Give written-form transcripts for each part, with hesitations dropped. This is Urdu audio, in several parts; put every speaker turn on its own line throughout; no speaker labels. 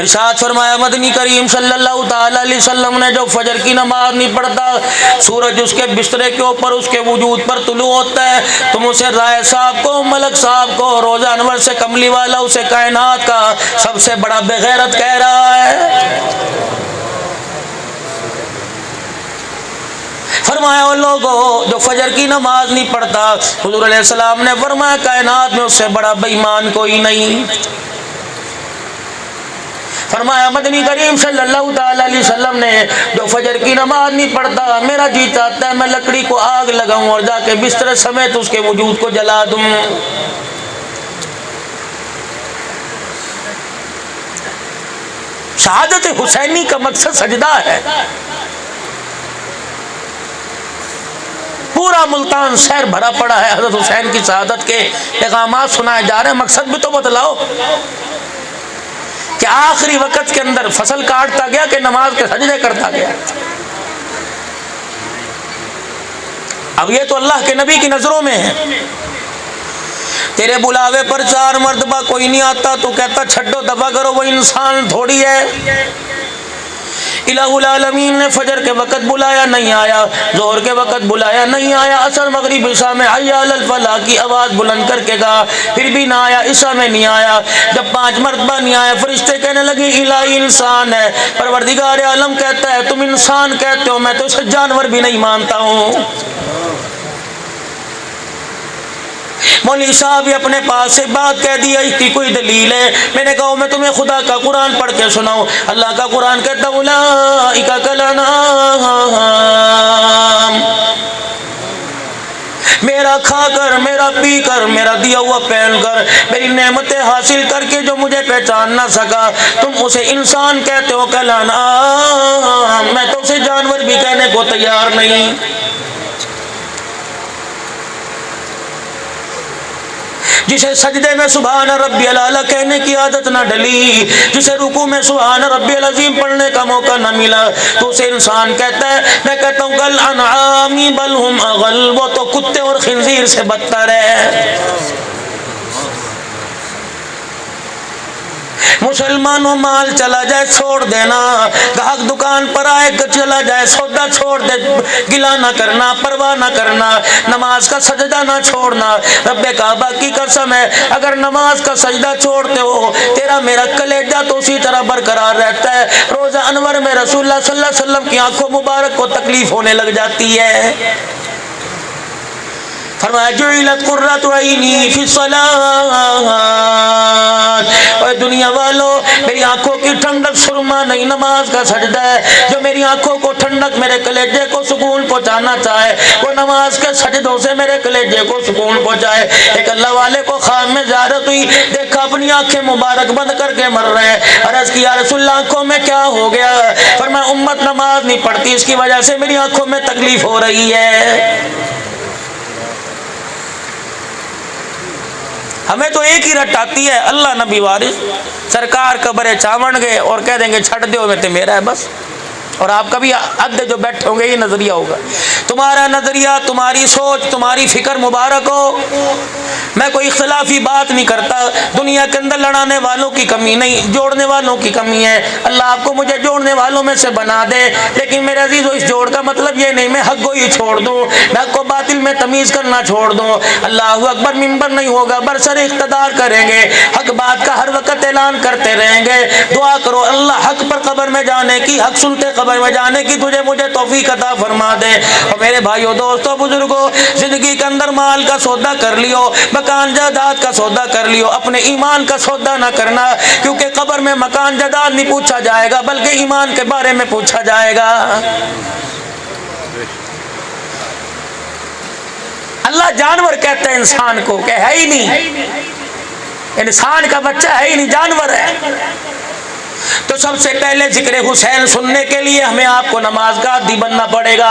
ارشاد فرمایا مدنی کریم صلی اللہ تعالی علیہ وسلم نے جو فجر کی نماز نہیں پڑھتا سورج اس کے بسترے کے اوپر اس کے وجود پر طلوع ہوتا ہے، تم اسے رائے صاحب کو، ملک صاحب کو، روزہ انور سے کملی والا اسے کائنات کا سب سے بڑا بے غیرت کہہ رہا ہے۔ فرمایا ان لوگوں جو فجر کی نماز نہیں پڑھتا، حضور علیہ السلام نے فرمایا کائنات میں اس سے بڑا بے ایمان کوئی نہیں۔ فرمایا مدنی کریم صلی اللہ تعالی علیہ وسلم نے جو فجر کی نماز نہیں پڑھتا میرا جی چاہتا ہے میں لکڑی کو آگ لگاؤں اور جا کے بستر سمیت اس کے وجود کو جلا دوں۔ شہادت حسینی کا مقصد سجدہ ہے۔ پورا ملتان شہر بھرا پڑا ہے حضرت حسین کی شہادت کے پیغامات سنائے جا رہے ہیں، مقصد بھی تو بتلاؤ کہ آخری وقت کے اندر فصل کاٹتا گیا کہ نماز کے سجدے کرتا گیا۔ اب یہ تو اللہ کے نبی کی نظروں میں ہے، تیرے بلاوے پر 4 مرتبہ کوئی نہیں آتا تو کہتا چھڈو دفع کرو، وہ انسان تھوڑی ہے۔ الہ العالمین نے فجر کے وقت بلایا نہیں آیا، ظہر کے وقت بلایا نہیں آیا، عصر مغرب عشاء میں حی علی الفلاح کی آواز بلند کر کے کہا پھر بھی نہ آیا، عشاء میں نہیں آیا۔ جب 5 مرتبہ نہیں آیا فرشتے کہنے لگے الہی انسان ہے، پروردگار عالم کہتا ہے تم انسان کہتے ہو، میں تو اسے جانور بھی نہیں مانتا ہوں۔ مولوی صاحب بھی اپنے پاس سے بات کہہ دیا، اس کی کوئی دلیل ہے؟ میں نے کہا میں تمہیں خدا کا قرآن پڑھ کے سناؤں۔ اللہ کا قرآن کہتا ہے اولئک کالانعام، میرا کھا کر، میرا پی کر، میرا دیا ہوا پہن کر، میری نعمتیں حاصل کر کے جو مجھے پہچان نہ سکا تم اسے انسان کہتے ہو کالانعام، میں تو اسے جانور بھی کہنے کو تیار نہیں۔ جسے سجدے میں سبحان ربی الاعلی کہنے کی عادت نہ ڈلی، جسے رکوع میں سبحان ربی العظیم پڑھنے کا موقع نہ ملا تو اسے انسان کہتا ہے۔ میں کہتا ہوں کل انعامی بل ہم اغل، وہ تو کتے اور خنزیر سے بدتر ہے۔ مسلمانوں مال چلا جائے چھوڑ دینا، گاہک دکان پر آئے چلا جائے سودا چھوڑ دے، گلا نہ کرنا، پرواہ نہ کرنا، نماز کا سجدہ نہ چھوڑنا۔ رب کعبہ کی قسم ہے اگر نماز کا سجدہ چھوڑتے ہو تیرا میرا کلیجہ تو اسی طرح برقرار رہتا ہے۔ روزہ انور میں رسول اللہ صلی اللہ علیہ وسلم کی آنکھوں مبارک کو تکلیف ہونے لگ جاتی ہے۔ فرمایا جعلت قرۃ عینی فی الصلاۃ، اے دنیا والو میری آنکھوں کی ٹھنڈک سرما نہیں نماز کا سجدہ ہے۔ جو میری آنکھوں کو ٹھنڈک میرے کلیجے کو سکون پہنچانا چاہے وہ نماز کے سجدوں سے میرے کلیجے کو سکون پہنچائے۔ ایک اللہ والے کو خواب میں زیارت ہوئی، دیکھا اپنی آنکھیں مبارک بند کر کے مر رہے ہیں۔ عرض کیا رسول اللہ آنکھوں میں کیا ہو گیا؟ فرمایا امت نماز نہیں پڑھتی اس کی وجہ سے میری آنکھوں میں تکلیف ہو رہی ہے۔ ہمیں تو ایک ہی رٹ آتی ہے اللہ نبی وارث سرکار قبر چاون گے اور کہہ دیں گے چھڑ دیو میں تے میرا ہے بس۔ اور آپ کا بھی عدد جو بیٹھے ہوں گے یہ نظریہ ہوگا، تمہارا نظریہ، تمہاری سوچ، تمہاری فکر مبارک ہو۔ میں کوئی اختلافی بات نہیں کرتا، دنیا کے اندر لڑانے والوں کی کمی نہیں، جوڑنے والوں کی کمی ہے۔ اللہ آپ کو مجھے جوڑنے والوں میں سے بنا دے، لیکن میرے عزیزو اس جوڑ کا مطلب یہ نہیں میں حق کو ہی چھوڑ دوں، میں حق کو باطل میں تمیز کرنا چھوڑ دوں۔ اللہ اکبر ممبر نہیں ہوگا، برسر اقتدار کریں گے، حق بات کا ہر وقت اعلان کرتے رہیں گے۔ دعا کرو اللہ حق پر قبر میں جانے کی، حق سنتے قبر میں جانے کی تجھے مجھے توفیق عطا فرما دے۔ اور میرے بھائیوں دوستوں بزرگوں زندگی کے اندر مال کا سودا کر لیو، مکان جائیداد کا سودا کر لیو، اپنے ایمان کا سودا نہ کرنا، کیونکہ قبر میں مکان جائیداد نہیں پوچھا جائے گا بلکہ ایمان کے بارے میں پوچھا جائے گا۔ اللہ جانور کہتا ہے انسان کو کہ ہے ہی نہیں، انسان کا بچہ ہے ہی نہیں، جانور ہے۔ تو سب سے پہلے ذکر حسین سننے کے لیے ہمیں آپ کو نماز کا عادی بننا پڑے گا۔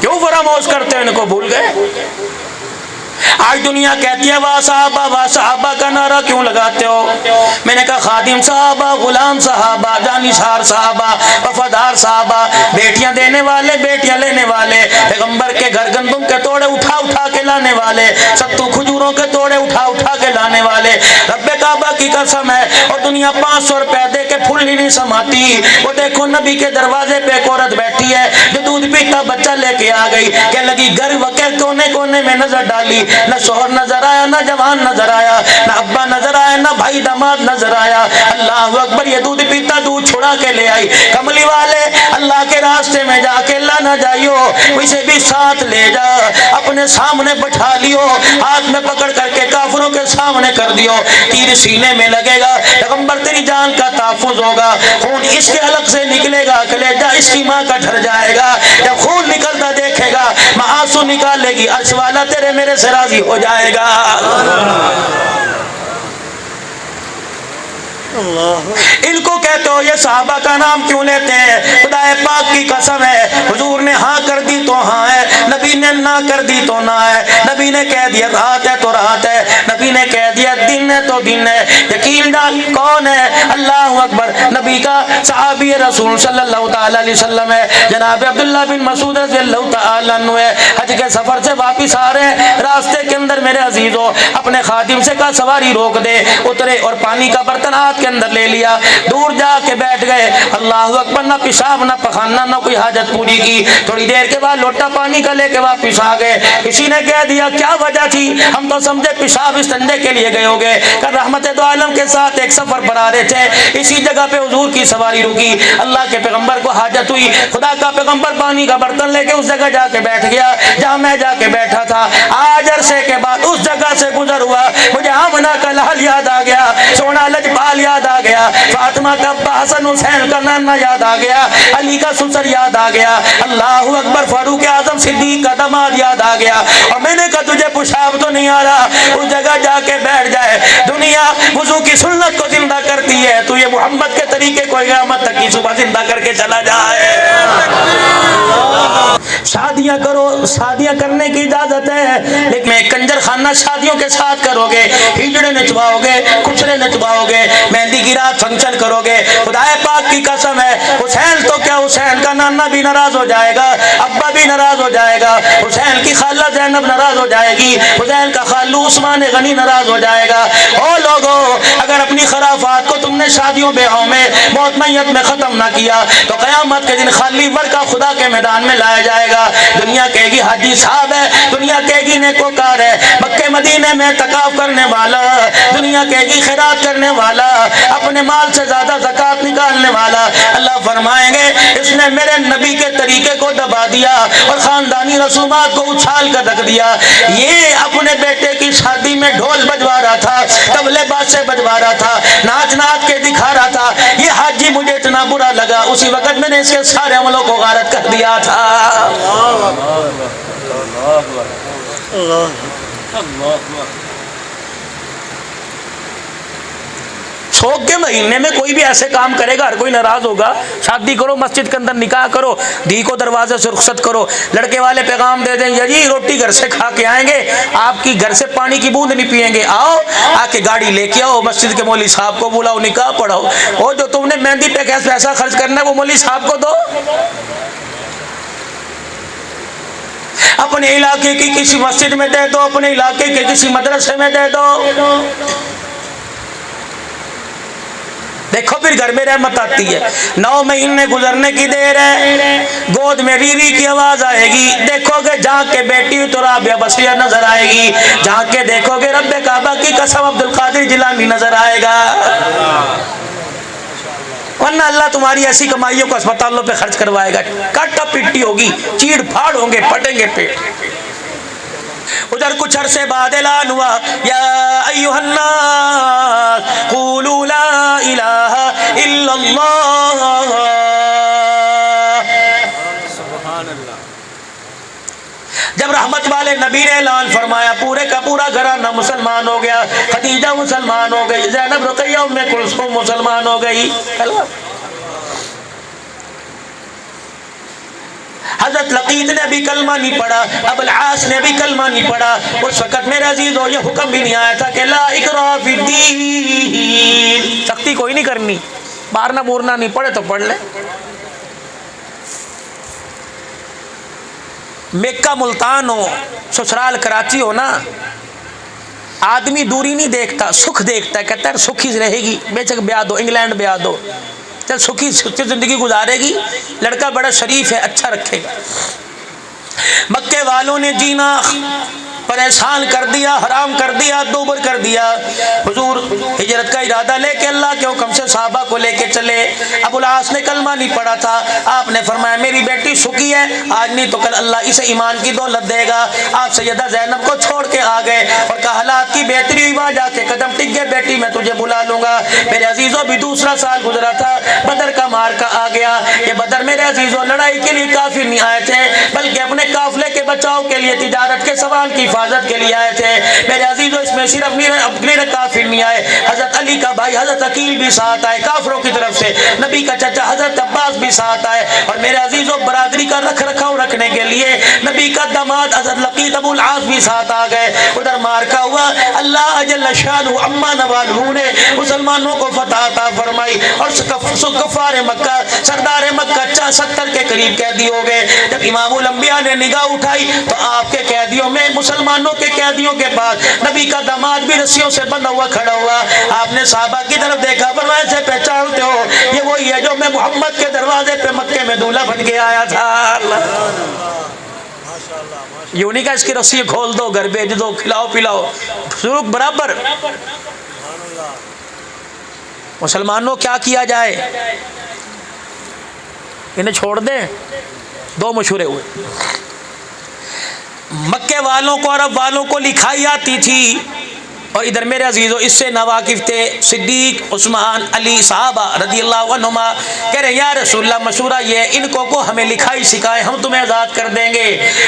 کیوں فراموش کرتے ہو؟ ان کو بھول گئے؟ آج دنیا کہتی ہے واہ صحابہ کا نعرہ کیوں لگاتے ہو؟ میں نے کہا خادم صحابہ، غلام صحابہ، جانثار صحابہ، وفادار صحابہ، بیٹیاں دینے والے، بیٹیاں لینے والے، پیغمبر کے گھر گندم کے توڑے اٹھا اٹھا کے لانے والے، ستو کھجوروں کے توڑے اٹھا اٹھا کے لانے والے۔ رب کعبہ کی قسم ہے، اور دنیا 500 روپے دے کے پھل ہی نہیں سماتی۔ وہ دیکھو نبی کے دروازے پہ ایک عورت بیٹھی ہے جو دودھ پیتا بچہ لے کے آ گئی، کہ لگی گھر کے کونے کونے میں نظر ڈالی، نہ شوہر نظر آیا، نہ جوان نظر آیا، نہ ابا نظر آیا، نہ بھائی داماد نظر آیا۔ اللہ اکبر، یہ دودھ پیتا دودھ چھڑا کے لے آئی۔ کملی والے، اللہ کے راستے میں جا کے اللہ نہ جائیو، اسے بھی ساتھ لے جا، اپنے سامنے بٹھا لیو، ہاتھ میں پکڑ کر کے کافروں کے سامنے کر دیو، تیر سینے میں لگے گا، پیغمبر تیری جان کا تحفظ ہوگا، خون اس کے حلق سے نکلے گا، کلیجہ اس کی ماں کا ڈھر جائے گا، جب خون نکلتا دیکھے گا ماں آنسو نکالے گی، عرش والا تیرے میرے سے راضی ہو جائے گا۔ ان کو کہتے ہو یہ صحابہ کا نام کیوں لیتے ہیں؟ خدا پاک کی قسم ہے، حضور نے ہاں کر دی تو ہاں ہے، نبی نے نہ کر دی تو نہ ہے، نبی نے کہہ دیا رات ہے تو رات ہے، نبی نے کہہ دیا دن ہے تو دن ہے۔ یقین ڈال کون ہے؟ اللہ اکبر، نبی کا صحابی رسول صلی اللہ تعالی علیہ وسلم ہے، جناب عبداللہ بن مسعود رضی اللہ تعالی عنہ ہے۔ حج کے سفر سے واپس آ رہے ہیں، راستے کے اندر میرے عزیزو اپنے خادم سے کہا سواری روک دے، اترے اور پانی کا برتن ہاتھ کے اندر لے لیا، دور جا کے بیٹھ گئے۔ اللہ اکبر، نہ پیشاب نہ پخانا نہ کوئی حاجت پوری کی، تھوڑی دیر کے بعد لوٹا پانی کا لے کے واپس آ گئے۔ کسی نے کہہ دیا کیا وجہ تھی؟ ہم تو سمجھے پیشاب استنجے کے لیے گئے ہوگے، کہ رحمت دو عالم کے ساتھ ایک سفر پر آ رہے تھے، اسی جگہ پہ حضور کی سواری رکی، اللہ کے پیغمبر کو حاجت ہوئی، خدا کا پیغمبر پانی کا برتن لے کے اس جگہ جا کے بیٹھ گیا جہاں میں جا کے بیٹھا تھا۔ آج عرصے کے بعد اس جگہ سے گزر ہوا، مجھے آمنہ کا لحل یاد آ گیا، سونا لجپال یاد آ گیا، فاطمہ کا ابا حسن حسین کا نانا یاد آ گیا، علی کا سسر یاد آ گیا، اللہ اکبر، فاروق اعظم صدیق کا داماد یاد آ گیا۔ اور میں نے کہا تجھے پیشاب تو نہیں آ رہا، اس جگہ جا کے بیٹھ جائے۔ دنیا وضو کی سنت کو زندہ کرتی ہے، تو یہ محمد کے طریقے کو قیامت تک کی صبح زندہ کر کے چلا جائے۔ شادیاں کرو، شادیاں کرنے کی اجازت ہے، لیکن میں کنجر خانہ شادیوں کے ساتھ کرو گے، ہجڑے نچواؤ گے، کچرے نچواؤ گے، مہندی کی رات فنکشن کرو گے، خدا پاک کی قسم ہے حسین تو کیا، حسین کا نانا بھی ناراض ہو جائے گا، ابا بھی ناراض ہو جائے گا، حسین کی خالہ زینب ناراض ہو جائے گی، حسین کا خالو عثمان غنی ناراض ہو جائے گا۔ او لوگو، اگر اپنی خرافات کو تم نے شادیوں بیاہوں میں موت میت میں ختم نہ کیا تو قیامت کے دن خالی ورقہ خدا کے میدان میں لایا جائے گا۔ دنیا کہے گی حاجی صاحب ہے، دنیا کہے گی نیکوکار ہے، مکے مدینے میں اعتکاف کرنے والا، دنیا کہے گی خیرات کرنے والا، اپنے مال سے زیادہ زکات نکالنے والا۔ اللہ فرمائیں گے اس نے میرے نبی کے طریقے کو دبا دیا اور خاندانی رسومات کو اچھال کر رکھ دیا۔ یہ اپنے بیٹے کی شادی میں ڈھول بجوا رہا تھا، طبلے بازے بجوا رہا تھا، ناچ ناچ کے دکھا رہا تھا، یہ حاجی مجھے اتنا برا لگا، اسی وقت میں نے اس کے سارے عملوں کو غارت کر دیا تھا۔ شوق کے مہینے میں کوئی بھی ایسے کام کرے گا، ہر کوئی ناراض ہوگا۔ شادی کرو، مسجد کے اندر نکاح کرو، دھی کو دروازے سے رخصت کرو، لڑکے والے پیغام دے دیں جی روٹی گھر سے کھا کے آئیں گے، آپ کی گھر سے پانی کی بوند نہیں پیئیں گے، آؤ آ کے گاڑی لے کے آؤ، مسجد کے مولوی صاحب کو بلاؤ، نکاح پڑھاؤ، اور جو تم نے مہندی پہ پیسہ خرچ کرنا ہے وہ مولوی صاحب کو دو، اپنے علاقے کی کسی مسجد میں دے دو، اپنے علاقے کے کسی مدرسے میں دے دو۔ دیکھو پھر گھر میں رحمت آتی ہے۔ 9 مہینے گزرنے کی دیر ہے، گود میں ریری کی آواز آئے گی، دیکھو گے جھانک کے بیٹی تو رابعہ بصریہ نظر آئے گی، جھانک کے دیکھو گے رب کعبہ کی قسم عبد القادر جیلانی نظر آئے گا، ورنہ اللہ تمہاری ایسی کمائیوں کو اسپتالوں پہ خرچ کروائے گا، کاٹا پٹی ہوگی، چیڑ پھاڑ ہوں گے، پھٹیں گے پیٹ۔ ادھر کچھ عرصے بعد اعلان ہوا یا ایھا الناس قولوا لا الہ الا اللہ، جب رحمت والے نبی نے اعلان فرمایا پورے کا پورا گھرانہ مسلمان ہو گیا، خدیجہ مسلمان ہو گئی، زینب رقیہ ام کلثوم مسلمان ہو گئی، حضرت لقیط نے بھی کلمہ نہیں پڑھا, ابو العاص نے بھی کلمہ نہیں پڑھا, اس وقت میرے عزیزو یہ حکم بھی نہیں آیا تھا کہ لا اکراہ فی الدین, سختی کوئی نہیں کرنی, مارنا مورنا نہیں, پڑھے تو پڑھ لے. مکہ ملتان ہو, سسرال کراچی ہو نا, آدمی دوری نہیں دیکھتا, سکھ دیکھتا ہے, کہتا ہے سکھی رہے گی, بے شک بیاہ دو, انگلینڈ بیاہ دو, چل سکھی زندگی گزارے گی, لڑکا بڑا شریف ہے, اچھا رکھے گا. مکے والوں نے جینا پریشان کر دیا, حرام کر دیا, دوبر کر دیا. حضور ہجرت کا ارادہ لے کے اللہ کے حکم سے صحابہ کو لے کے چلے. ابو العاص نے کلمہ نہیں پڑھا تھا, آپ نے فرمایا میری بیٹی سکی ہے, آج نہیں تو کل اللہ اسے ایمان کی دولت دے گا. آپ سیدہ زینب کو چھوڑ کے آ گئے اور کہا حالات کی بہتری ہوئی, وہاں جا کے قدم ٹک گئے, بیٹی میں تجھے بلا لوں گا. میرے عزیزوں بھی دوسرا سال گزرا تھا, بدر کا مارکا آ گیا. یہ بدر میرے عزیزوں لڑائی کے لیے کافر نہیں آئے تھے, بلکہ اپنے قافلے کے بچاؤ کے لیے, تجارت کے سوال کی حفاظت کے لیے آئے تھے. میرے عزیزوں اس میں صرف اپنے کافر نہیں آئے, حضرت علی کا بھائی حضرت عقیل بھی ساتھ آئے کافروں کی طرف سے, نبی کا چچا حضرت عباس بھی ساتھ آئے, اور میرے عزیزوں برادری کا رکھ رکھاؤ رکھنے کے لیے نبی کا داماد حضرت لقیط ابو العاص بھی ساتھ آ گئے. ادھر مارکا ہوا, اللہ جل شانہ اما نوالہ نے مسلمانوں کو فتح عطا فرمائی, اور کفار مکہ سردار مکہ 70 کے قریب قیدی ہو گئے. جب امام الانبیاء نے نگاہ اٹھائی تو آپ کے قیدیوں میں, مسلمانوں کے قیدیوں کے پاس نبی کا داماد بھی رسیوں سے بندھا ہوا کھڑا ہوا. آپ نے صحابہ کی طرف دیکھا, فرمایا سے پہچانتے ہو یہ وہی ہے جو میں محمد کے دروازے پہ مکے میں دولہا بن کے آیا تھا. یوں نہیں کہ اس کی رسی کھول دو, گھر بھیج دو, کھلاؤ پلاؤ, سلوک برابر. مسلمانوں کیا کیا جائے, انہیں چھوڑ دیں, دو مشورے ہوئے. مکے والوں کو, عرب والوں کو لکھائی آتی تھی, اور ادھر میرے عزیزوں اس سے ناواقف تھے. صدیق, عثمان, علی صحابہ رضی اللہ عنہما کہہ رہے یا رسول اللہ مشورہ یہ ہے, ان کو ہمیں لکھائی سکھائے, ہم تمہیں آزاد کر دیں گے,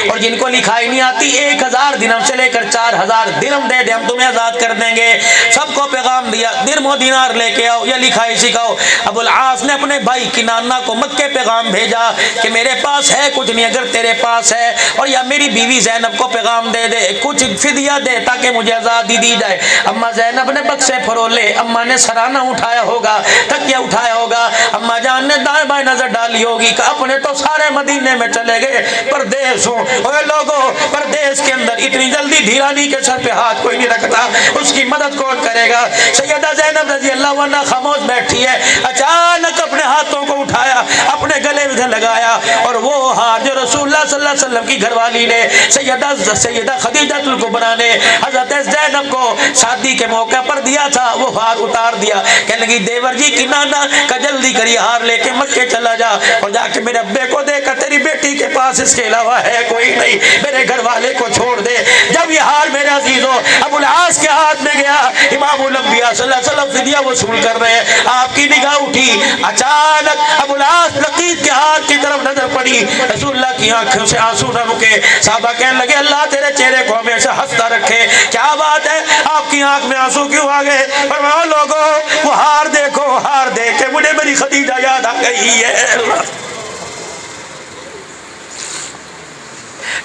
اور جن کو لکھائی نہیں آتی 1000 درہم سے لے کر 4000 درہم دے دیں, ہم تمہیں آزاد کر دیں گے. سب کو پیغام دیا, درہم و دینار لے کے آؤ یا لکھائی سکھاؤ. ابو العاص نے اپنے بھائی کنانہ کو مکے پیغام بھیجا کہ میرے پاس ہے کچھ نہیں, اگر تیرے پاس ہے, اور یا میری بیوی زینب کو پیغام دے دے, کچھ فدیہ دے تاکہ مجھے آزادی دی جائے. اما زینب نے بکسے پھرولے, اما نے سرانہ اٹھایا ہوگا, تکیہ اٹھایا ہوگا, اما جان نے دائیں بائیں نظر ڈالی ہوگی کہ اپنے تو سارے مدینے میں چلے گئے, پردیس ہوں. اوے لوگوں, پردیس کے اندر اتنی جلدی دھیرانی کے سر پہ ہاتھ کوئی نہیں رکھتا, اس کی مدد کون کرے گا. سیدہ زینب رضی اللہ عنہا خاموش بیٹھی ہے, اچانک اپنے ہاتھوں کو اٹھایا, اپنے گلے میں لگایا, اور وہ ہاتھ جو رسول اللہ صلی اللہ علیہ وسلم کی گھر والی نے سیدہ خدیجہ الکبریٰ نے حضرت زینب کو شادی کے موقع پر دیا تھا, وہ ہار اتار دیا. کہنے لگی دیور جی کی نانا کا جلدی کری, ہار لے کے مکے چلا جا, اور جا کے میرے ابے کو دے کر تیری بیٹی کے پاس اس کے علاوہ ہے کوئی نہیں, میرے گھر والے کو چھوڑ دے. جب یہ ہار میرے عزیزوں ابو العاص کے ہاتھ میں گیا, امام الانبیاء صلی اللہ علیہ وسلم فدیہ وصول کر رہے ہیں, آپ کی نگاہ اٹھی, اچانک ابو العاص لقیط کے ہاتھ کی طرف نظر پڑی, رسول اللہ کی آنکھوں سے آنسو نہ رکے. صحابہ کہنے لگے اللہ تیرے چہرے کو ہمیشہ ہنستا رکھے, کیا بات ہے آپ کی آنکھ میں آنسو کیوں آ گئے. فرمایا لوگوں وہ ہار دیکھو, ہار دیکھ کے مجھے میری خدیجہ یاد آ گئی ہے.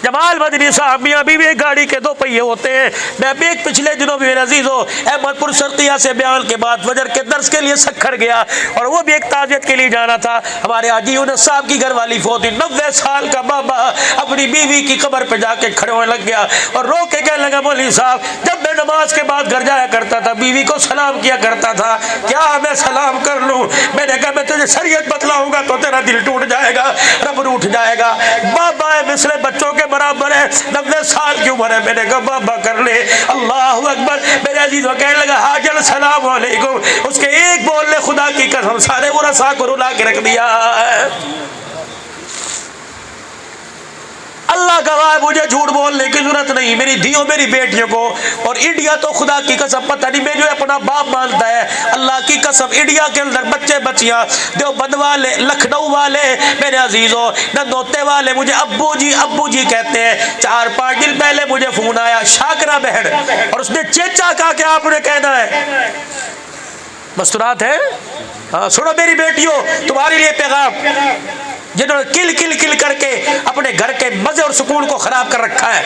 جمال مدنی صاحب میاں بیوی ایک گاڑی کے 2 پہیے ہوتے ہیں. میں بھی ایک پچھلے دنوں بھی میرے عزیزوں احمد پور شرقیہ سے بیان کے بعد فجر کے درس کے لیے سکھر گیا, اور وہ بھی ایک تعزیت کے لیے جانا تھا. ہمارے حاجی یونس صاحب کی گھر والی فوت ہوئی, 90 سال کا بابا اپنی بیوی کی قبر پہ جا کے کھڑے ہونے لگ گیا, اور رو کے کہنے لگا مولوی صاحب جب میں نماز کے بعد گھر جایا کرتا تھا بیوی کو سلام کیا کرتا تھا, کیا میں سلام کر لوں. میں نے کہا میں تجھے شریعت بتلاؤں گا تو تیرا دل ٹوٹ جائے گا, رب روٹھ جائے گا. بابا ہے مثل بچوں کے برابر ہے, 90 سال کی عمر ہے. میں نے کہا بابا کر لے, اللہ اکبر. میرے عزیز وہ کہنے لگا حاجل السلام علیکم, اس کے ایک بول نے خدا کی قسم سارے ورثاء کو رلا کے رکھ دیا. اللہ گواہ ہے مجھے جھوٹ بولنے کی ضرورت نہیں, میری دھیوں میری بیٹیوں کو, اور انڈیا تو خدا کی قسم پتہ نہیں میں جو اپنا باپ مانتا ہے, اللہ کی قسم انڈیا کے اندر بچے بچیاں دیوبند والے, لکھنؤ والے, میرے عزیزوں ننوتے والے مجھے ابو جی کہتے ہیں. 4-5 دن پہلے مجھے فون آیا شاکرہ بہن, اور اس نے چیچا کہا کہ آپ نے کہنا ہے. مستورات ہے, ہاں سنو میری بیٹیوں تمہارے لیے پیغام, جنہوں نے کل کل کل کر کے اپنے گھر کے مزے اور سکون کو خراب کر رکھا ہے.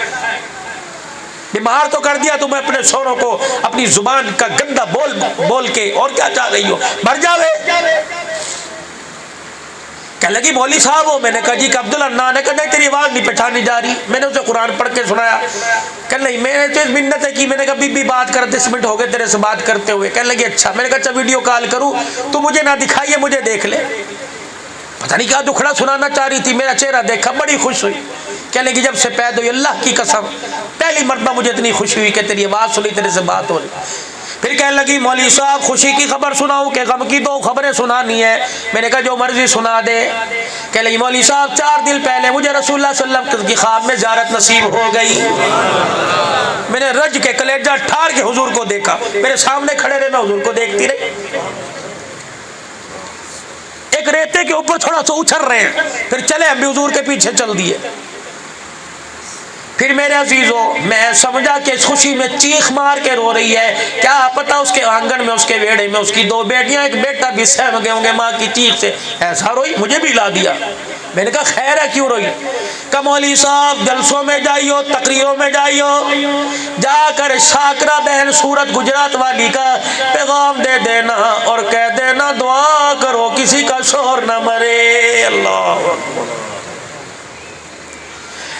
بیمار تو کر دیا تمہیں اپنے شوروں کو اپنی زبان کا گندا بول بول کے. اور کیا چاہ رہی ہو؟ مر جاوے. کہنے لگی مولوی صاحب ہو؟ میں نے کہا جی کہ عبداللہ نے کہا نہیں تیری آواز نہیں پہچانی جا رہی. میں نے اسے قرآن پڑھ کے سنایا. کہنے لگی میں نے تو اس منت کی. میں نے کہا بی بات کر 10 منٹ ہو گئے تیرے سے بات کرتے ہوئے. کہنے لگی اچھا. میں نے کہا اچھا ویڈیو کال کروں تو مجھے نہ دکھائیے مجھے دیکھ لے. پتہ نہیں کیا دکھڑا سنانا چاہ رہی تھی. میرا چہرہ دیکھا بڑی خوش ہوئی. کہنے لگی جب سے پیدا ہوئی اللہ کی قسم پہلی مرتبہ مجھے اتنی خوشی ہوئی کہ تیری آواز سنی تیرے سے بات ہو رہی. پھر کہنے لگی مولوی صاحب خوشی کی خبر سناؤں کہ غم کی 2 خبریں سنانی ہے؟ میں نے کہا جو مرضی سنا دے. کہنے لگی مولوی صاحب 4 دن پہلے مجھے رسول اللہ صلی اللہ علیہ وسلم کی خواب میں زیارت نصیب ہو گئی. میں نے رج کے کلیجہ ٹھار کے حضور کو دیکھا. میرے سامنے کھڑے رہے میں حضور کو دیکھتی رہی. ایک ریتے کے اوپر تھوڑا سا اچھل رہے ہیں. پھر چلے ہم بھی حضور کے پیچھے چل دیے. پھر میرے عزیزوں میں سمجھا کہ اس خوشی میں چیخ مار کے رو رہی ہے. کیا پتا اس کے آنگن میں اس کے ویڑے میں اس کی 2 بیٹیاں 1 بیٹا بھی سہم گئے ہوں گے ماں کی چیخ سے. ایسا روئی مجھے بھی لا دیا. میں نے کہا خیر ہے کیوں روئی؟ کہ مولوی صاحب جلسوں میں جائیو تقریروں میں جائیو جا کر شاکرہ بہن سورت گجرات والی کا پیغام دے دینا اور کہہ دینا دعا کرو کسی کا شوہر نہ مرے. اللہ اکبر.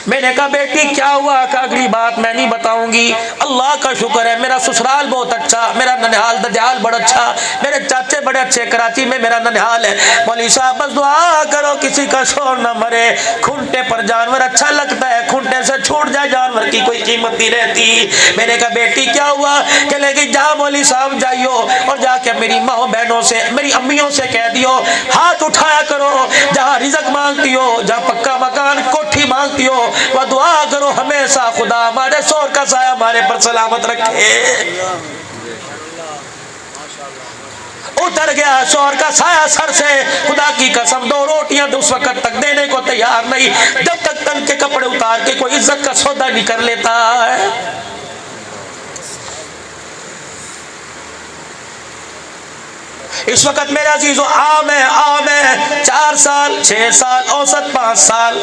میں نے کہا بیٹی کیا ہوا؟ کہ اگلی بات میں نہیں بتاؤں گی. اللہ کا شکر ہے میرا سسرال بہت اچھا, میرا ننہال دجال بڑا اچھا, میرے چاچے بڑے اچھے, کراچی میں میرا ننہال ہے. مولوی صاحب بس دعا کرو کسی کا شور نہ مرے. کھنٹے پر جانور اچھا لگتا ہے, کھنٹے سے چھوٹ جائے جانور کی کوئی قیمت نہیں رہتی. میں نے کہا بیٹی کیا ہوا؟ کہ لے گی جا مولوی صاحب جائیو اور جا کے میری ماں بہنوں سے میری امیوں سے کہہ دیو ہاتھ اٹھایا کرو جہاں رزق مانگتی ہو, جہاں پکا مکان کوٹھی مانگتی ہو وہ دعا کرو ہمیشہ خدا ہمارے شوہر کا سایہ ہمارے پر سلامت رکھے. اتر گیا شوہر کا سایہ سر سے. خدا کی قسم 2 روٹیاں اس وقت تک دینے کو تیار نہیں جب تک تن کے کپڑے اتار کے کوئی عزت کا سودا نہیں کر لیتا ہے. اس وقت میرے عزیزو عام ہے 4 سال 6 سال اوسط 5 سال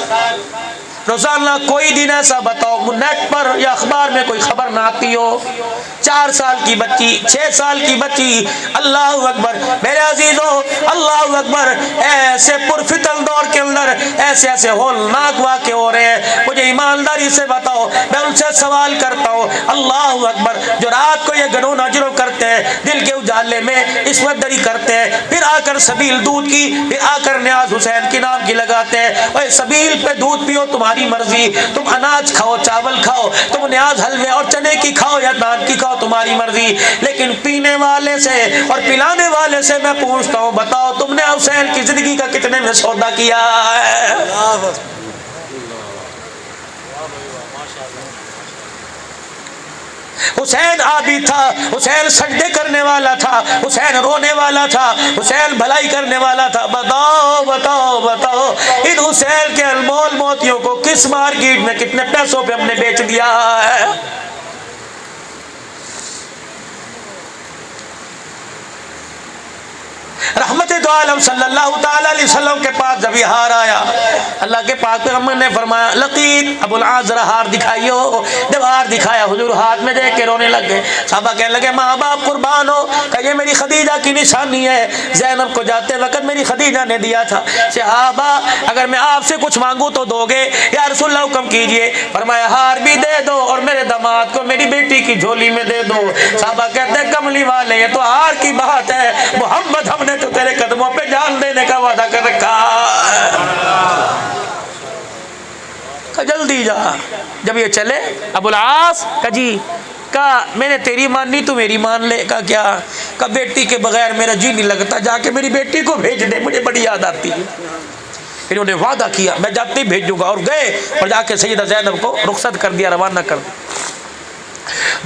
روزانہ کوئی دن ایسا بتاؤ نیٹ پر یا اخبار میں کوئی خبر نہ آتی ہو 4 سال کی بچی 6 سال کی بچی. اللہ اکبر میرے عزیزو اللہ اکبر. ایسے پرفتن دور کے اندر ایسے ایسے ہولناک واقع ہو رہے ہیں. مجھے ایمانداری سے بتاؤ میں ان سے سوال کرتا ہوں اللہ اکبر جو رات کو یہ گنون اجرو کرتے ہیں دل کے اجالے میں عصمت دری کرتے ہیں پھر آ کر سبیل دودھ کی پھر آ کر نیاز حسین کی نام کی لگاتے ہیں. اور سبیل پہ دودھ پیو تمہاری مرضی, تم اناج کھاؤ چاول کھاؤ, تم نیاز حلوے اور چنے کی کھاؤ یا دان کی کھاؤ تمہاری مرضی. لیکن پینے والے سے اور پلانے والے سے میں پوچھتا ہوں بتاؤ تم نے حسین کی زندگی کا کتنے میں سودا کیا ہے؟ حسین عابد تھا, حسین سجدے کرنے والا تھا, حسین رونے والا تھا, حسین بھلائی کرنے والا تھا. بتاؤ بتاؤ بتاؤ ان حسین کے انمول موتیوں کو کس مارکیٹ میں کتنے پیسوں پہ ہم نے بیچ دیا ہے؟ رحمت دو عالم صلی اللہ تعالی علیہ وسلم کے پاس جب یہ ہار آیا اللہ کے پاک پیغمبر نے فرمایا لقیط ابو العاص ذرا ہار دکھائیو. جب ہار دکھایا حضور ہاتھ میں دیکھ کے رونے لگ گئے. صحابہ کہنے لگے ماں باپ قربان ہو کہ یہ میری خدیجہ کی نشانی ہے, زینب کو جاتے وقت میری خدیجہ نے دیا تھا. صحابہ اگر میں آپ سے کچھ مانگوں تو دو گے؟ یا رسول اللہ حکم کیجئے. فرمایا ہار بھی دے دو اور میرے داماد کو میری بیٹی کی جھولی میں دے دو. صحابہ کہتے ہیں کملی والے یہ تو ہار کی بات ہے, محمد ہم نے تو تیرے قدموں پہ جان دینے کا وعدہ کر رکھا. جلدی جا. جب یہ چلے ابو العاص کہ جی کہا میں نے تیری ماننی تو میری مان لے. کہا کیا؟ کہا بیٹی کے بغیر میرا جی نہیں لگتا, جا کے میری بیٹی کو بھیج دے مجھے بڑی یاد آتی ہے. انہوں نے وعدہ کیا میں جاتے ہی بھیجوں گا, اور گئے اور جا کے سیدہ زینب کو رخصت کر دیا, روانہ کر دیا.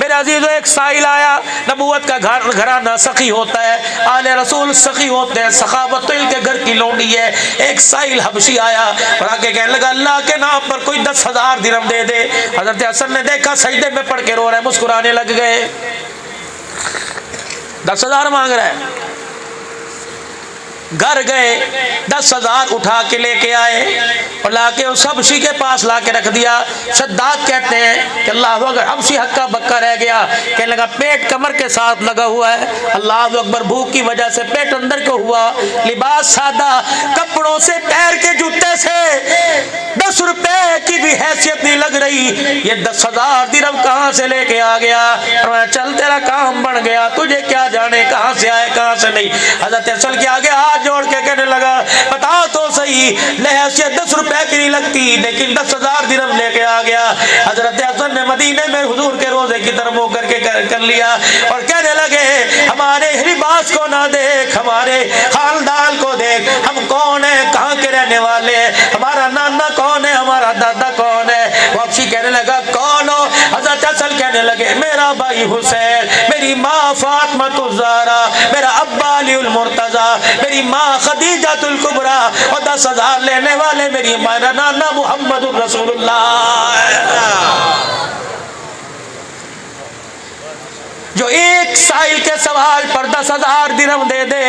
میرے عزیزو ایک سائل آیا، نبوت کا گھرانہ سخی ہوتا ہے، آل رسول سخی ہوتے ہیں، سخاوت تو ان کے گھر کی لونڈی ہے۔ ایک سائل حبشی آیا اور آ کے کہنے لگا اللہ کے نام پر کوئی 10,000 درہم دے دے۔ حضرت حسن نے دیکھا سجدے میں پڑھ کے رو رہا ہے، مسکرانے لگ گئے۔ 10,000 مانگ رہا ہے۔ گھر گئے 10,000 اٹھا کے لے کے آئے اور لا کے اس حبشی کے پاس لا کے رکھ دیا۔ شداد کہتے ہیں کہ اللہ اکبر، حبشی ہکا بکا رہ گیا، کہنے لگا پیٹ کمر کے ساتھ لگا ہوا ہے، اللہ اکبر، بھوک کی وجہ سے پیٹ اندر کو ہوا، لباس سادہ، کپڑوں سے پیر کے جوتے سے 10 روپے کی بھی حیثیت نہیں لگ رہی، یہ 10,000 درہم کہاں سے لے کے آ گیا؟ اور چل تیرا کام بن گیا، تجھے کیا جانے کہاں سے آئے کہاں سے نہیں۔ حضرت حسن کے آگے ہاتھ جوڑ کے کہنے لگا بتا تو صحیح، حیثیت 10 روپے کی نہیں لگتی لیکن 10,000 درہم لے کے آ گیا۔ حضرت حسن نے مدینے میں حضور کے روزے کی طرف منہ کر کے کر لیا اور کہنے لگے ہمارے لباس کو نہ دیکھ، ہمارے خاندان کو دیکھ، ہم کون ہیں، کہاں کے رہنے والے ہیں، ہمارا نانا کون ہے، ہمارا دادا کون ہے۔ واپسی کہنے لگا کون ہو؟ حضرت حسن کہنے لگے میرا بھائی حسین، میری ماں فاطمہ الزہرا، میرا ابا علی المرتضی، میری ماں خدیجہ الکبریٰ، اور 10,000 لینے والے میری میرا نانا محمد الرسول اللہ۔ جو ایک سائل کے سوال پر 10,000 درہم دے دے،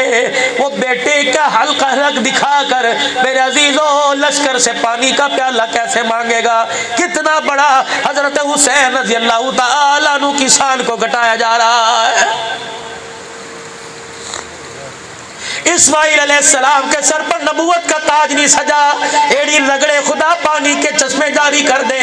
وہ بیٹے کا حلقہ حلق دکھا کر میرے عزیزو لشکر سے پانی کا پیالہ کیسے مانگے گا؟ کتنا بڑا حضرت حسین رضی اللہ تعالیٰ عنہ کی شان کو گھٹایا جا رہا ہے۔ اسماعیل علیہ السلام کے سر پر نبوت کا تاج نہیں سجا، ایڑی رگڑے خدا پانی کے چشمے جاری کر دے،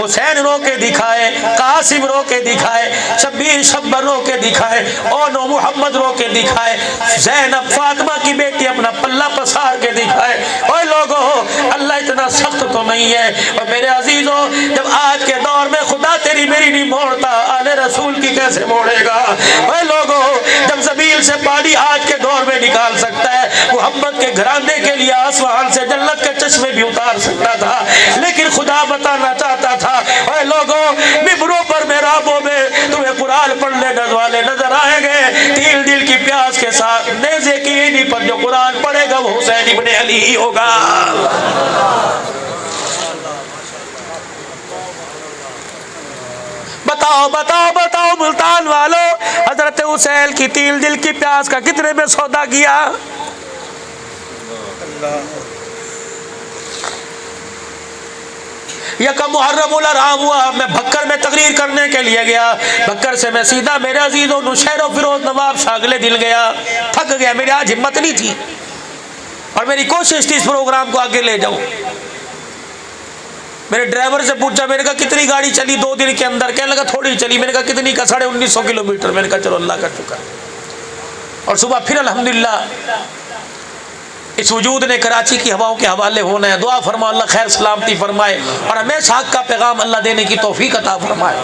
حسین رو کے دکھائے، قاسم رو کے دکھائے، شبیر شبر رو کے دکھائے، اونو محمد رو کے دکھائے، زینب فاطمہ کی بیٹی اپنا پلہ پسار کے دکھائے۔ اوے لوگو، اللہ اتنا سخت تو نہیں ہے۔ اور میرے عزیزو، جب آج کے دور میں خدا تیری میری نہیں موڑتا، آل رسول کی کیسے موڑے گا؟ اوے لوگو، جب زمین سے پانی آج کے دور میں نکال سکتا ہے، محمد کے گھرانے کے لیے آسمان سے جنت کے چشمے بھی اتار سکتا تھا، لیکن خدا بتانا چاہتا تھا اے لوگوں، ممبروں پر محرابوں میں تمہیں قرآن پڑھنے والے نظر آئیں گے تیل دل کی پیاس کے ساتھ، نیزے کی اینی پر جو قرآن پڑھے گا وہ حسین ابن علی ہی ہوگا۔ بتاؤ بتاؤ بتاؤ ملتان والو، حضرت حسین کی تیل دل کی پیاس کا کتنے میں سودا کیا؟ یکم محرم الحرام ہوا، میں بھکر میں تقریر کرنے کے لیے گیا، بھکر سے میں سیدھا میرے عزیزوں نشیر و فیروز نواب شاہ اگلے دل گیا، تھک گیا، میری آج ہمت نہیں تھی اور میری کوشش تھی اس پروگرام کو آگے لے جاؤں۔ میرے ڈرائیور سے پوچھا، میں نے کہا کتنی گاڑی چلی 2 دن کے اندر؟ کہنے لگا تھوڑی چلی۔ میں نے کہا کتنی؟ کا 1950 کلومیٹر۔ میں نے کہا چلو اللہ کا شکر۔ اور صبح پھر الحمدللہ اس وجود نے کراچی کی ہواؤں کے حوالے ہونا ہے۔ دعا فرما اللہ خیر سلامتی فرمائے اور ہمیشہ حق کا پیغام اللہ دینے کی توفیق عطا فرمائے۔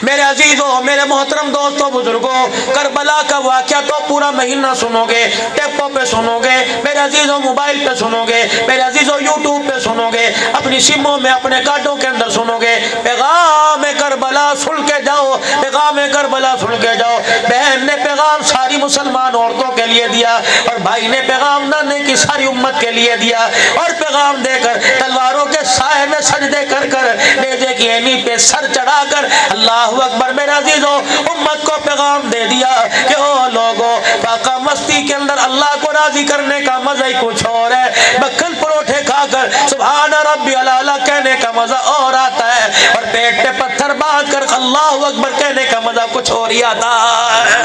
میرے عزیزوں، میرے محترم دوستوں، بزرگوں، کربلا کا واقعہ تو پورا مہینہ سنو گے، ٹیپوں پہ سنو گے، میرے عزیزوں موبائل پہ سنو گے، میرے عزیزوں یوٹیوب پہ سنو گے، اپنی سموں میں اپنے کارڈوں کے اندر سنو گے۔ پیغام کربلا سن کے جاؤ، پیغام کربلا سن کے جاؤ۔ بہن نے پیغام ساری مسلمان عورتوں کے لیے دیا اور بھائی نے پیغام نانے کی ساری امت کے لیے دیا، اور پیغام دے کر تلواروں کے سائے میں سجدے کر کر نیزے کی اینی پہ سر چڑھا کر اللہ اکبر میرے عزیزوں امت کو پیغام دے دیا کہ او لوگوں، فاقہ مستی کے اندر اللہ کو راضی کرنے کا مزہ ہی کچھ اور ہے، مکھن پروٹھے کھا کر سبحان ربی العالی کہنے کا مزہ اور آتا ہے، اور پیٹ پہ پتھر باندھ کر اللہ اکبر کہنے کا مزہ کچھ اور ہی آتا ہے۔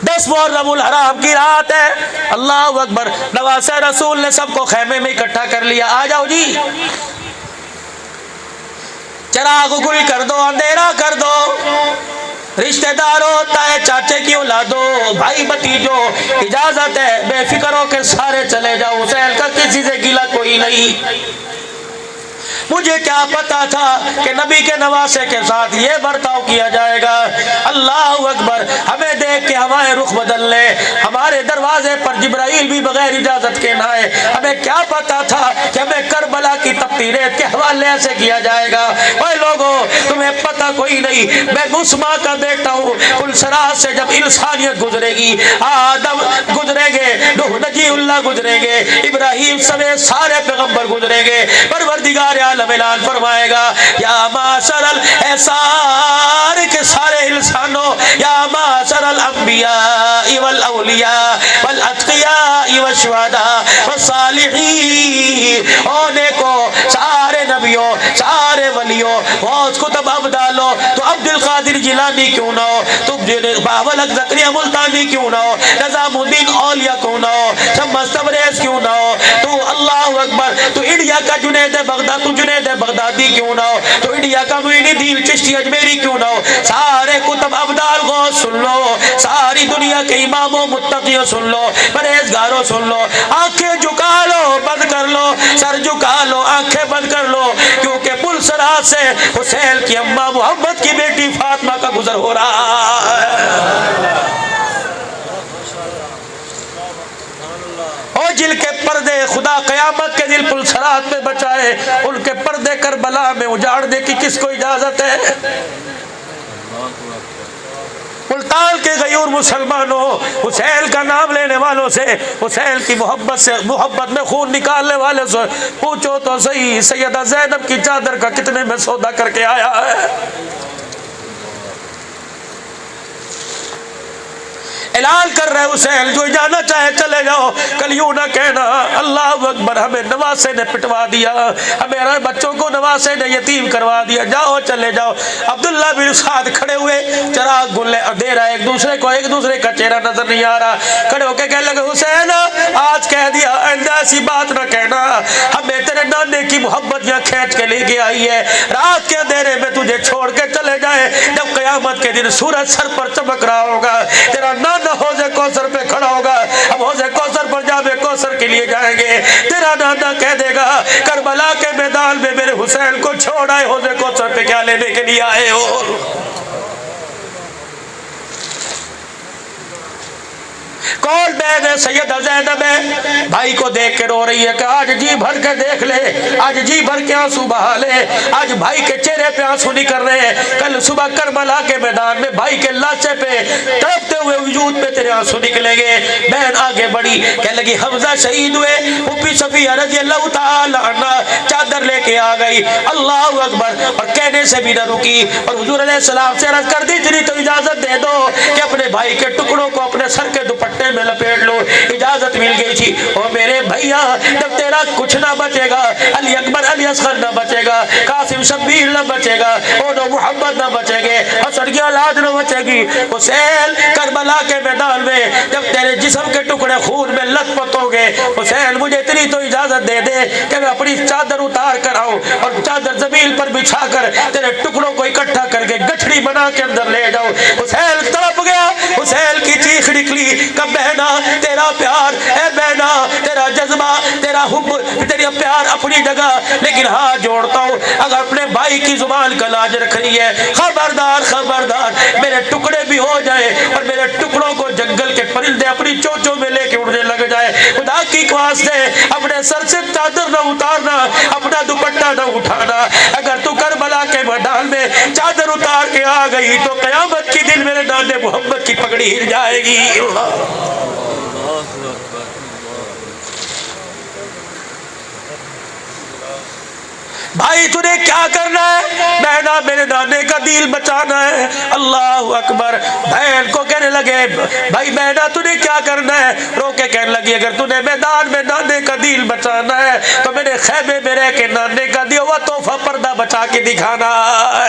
10 محرم الحرام کی رات ہے، اللہ اکبر، نواسہ رسول نے سب کو خیمے میں اکٹھا کر لیا، آ جاؤ جی، چراغ گل کر دو، اندھیرا کر دو، رشتہ داروں، تائے چاچے کی اولادوں، بھائی بھتیجوں، اجازت ہے، بے فکر ہو کے سارے چلے جاؤ، حسین کا کسی سے گلہ کوئی نہیں۔ مجھے کیا پتا تھا کہ نبی کے نواسے کے ساتھ یہ برتاؤ کیا جائے گا۔ اللہ اکبر، ہمیں دیکھ کے ہمارے رخ بدل لے، ہمارے دروازے پر جبرائیل بھی بغیر اجازت کے نہ آئے۔ ہمیں کیا پتا تھا کہ ہمیں کربلا کی بہتی ریت کے حوالے ایسے کیا جائے گا. اے لوگوں تمہیں پتہ کوئی نہیں میں مسما کا بیٹا ہوں. پلسرات سے جب انسانیت گزرے گی, آدم گزریں گے, نوح نجی اللہ گزریں گے, ابراہیم سمیت سارے پیغمبر گزریں گے. پروردگار عالم اعلان فرمائے گا یا معاشر سارے کے سارے انسانوں, یا معاشر الانبیاء والاولیاء والاتقیاء والشہداء والصالحین, ہونے کو سارے نبیوں سارے ولیوں غوث کتب ابدالو, تو عبد القادر جیلانی کیوں نہ ہو, تو باول زکریا ملتانی کیوں نہ ہو, نظام الدین اولیاء کیوں نہ ہو, شمس تبریز کیوں نہ ہو, تو اللہ اکبر تو انڈیا کا جنید بغداد, تو جنید بغدادی کیوں نہ ہو, تو انڈیا کا معین الدین چشتی اجمیری کیوں نہ ہو, سارے کتب ابدال غوث سن لو, ساری دنیا کے اماموں متقیوں سن لو, پرہیزگاروں سن لو, آنکھیں جھکا لو بند کر لو, سر جھکا لو آنکھیں بند کر لو, کیونکہ پلسرات سے حسین کی اماں محمد کی بیٹی فاطمہ کا گزر ہو رہا ہے. اور جن کے پردے خدا قیامت کے دل پلسرات میں بچائے, ان کے پردے کربلا میں اجاڑنے کی کس کو اجازت ہے؟ ملتان کے غیور مسلمانوں, حسین کا نام لینے والوں سے, حسین کی محبت میں خون نکالنے والے سے پوچھو تو صحیح سیدہ زینب کی چادر کا کتنے میں سودا کر کے آیا ہے. اعلان کر رہے حسین جو جانا چاہے چلے جاؤ, کل یوں نہ کہنا اللہ اکبر ہمیں نواسے نے پٹوا دیا, ہمارے بچوں کو نواسے نے یتیم کروا دیا, جاؤ چلے جاؤ. عبداللہ بن سعد کھڑے ہوئے, چراغ گلے دے رہا ہے ایک دوسرے کو, ایک دوسرے کا چہرہ نظر نہیں آ رہا, کھڑے ہو کے کہنے لگے حسین آج کہہ دیا آئندہ ایسی بات نہ کہنا, ہمیں تیرے نانے کی محبت یہاں کھینچ کے لے کے آئی ہے, رات کے اندھیرے میں تجھے چھوڑ کے چلے جائے, جب قیامت کے دن سورج سر پر چمک رہا ہوگا تیرا نانا حوض کوثر پہ کھڑا ہوگا, ہم حوض کوثر پر جاب کوثر کے لیے جائیں گے, تیرا نانا کہہ دے گا کربلا کے میدان میں میرے حسین کو چھوڑ آئے, حوض کوثر پہ کیا لینے کے لیے آئے ہو؟ کون بہن ہے؟ سیدہ زینب ہے, بھائی کو دیکھ کے رو رہی ہے کہ آج جی بھر کے دیکھ لے, آج جی بھر کے آنسو بہا لے, آج بھائی کے چہرے پہ آنسو نکل رہے ہیں, کل صبح کربلا کے میدان میں بھائی کے لاشے پہ تڑپتے ہوئے وجود پہ تیرے آنسو نکلیں گے. بہن آگے بڑھی کہنے لگی حمزہ شہید ہوئے, پھوپھی صفیہ رضی اللہ تعالی عنہ چادر لے کے آ گئی, اللہ اکبر, اور کہنے سے بھی نہ رکی, اور حضور علیہ السلام سے عرض کر دی تیری تو اجازت دے دو کہ اپنے بھائی کے ٹکڑوں کو اپنے سر کے دوپٹے میں لپیٹ لو. اجازت مل گئی تھی. او میرے بھائیا جب تیرا کچھ نہ بچے گا, علی اکبر علی اصغر نہ بچے گا, قاسم شبیر نہ بچے گا, اونو محمد نہ بچے گے, حسن کی اولاد نہ بچے گی. حسین کربلا کے میدان میں جب تیرے جسم کے ٹکڑے خون میں لت پت ہو گے, حسین مجھے اتنی تو اجازت دے دے کہ میں اپنی چادر اتار کر آؤں اور چادر زمین پر بچھا کر تیرے ٹکڑوں کو اکٹھا کر کے گٹھڑی بنا کے اندر لے جاؤں. حسین تڑپ گیا, حسین کی چیخ نکلی کہ بہنا تیرا پیار, اے بہنا تیرا جذبہ, تیرا حب, تیرا پیار اپنی جگہ, لیکن ہاتھ جوڑتا ہوں اگر اپنے بھائی کی زبان کا لاج رکھ رہی ہے, خبردار خبردار میرے ٹکڑے بھی ہو جائے اور میرے ٹکڑوں کو جنگل کے پرندے اپنی چوچوں میں لے کے اڑنے لگ جائے, خدا کی واسطے اپنے سر سے چادر نہ اتارنا, اپنا دوپٹہ نہ اٹھانا. اگر تو کربلا کے میدان میں چادر اتار کے آ گئی تو قیامت کی دن میرے نانے محمد کی پگڑی ہل جائے گی. بھائی تجھے کیا کرنا ہے؟ بہنا میرے نانے کا دل بچانا ہے. اللہ اکبر. بہن کو کہنے لگے بھائی بہنا تجھے کیا کرنا ہے؟ رو کے کہنے لگی اگر تجھے میدان میں نانے کا دل بچانا ہے تو میرے خیمے میں رہ کے نانے کا دیا ہوا تحفہ پردہ بچا کے دکھانا ہے.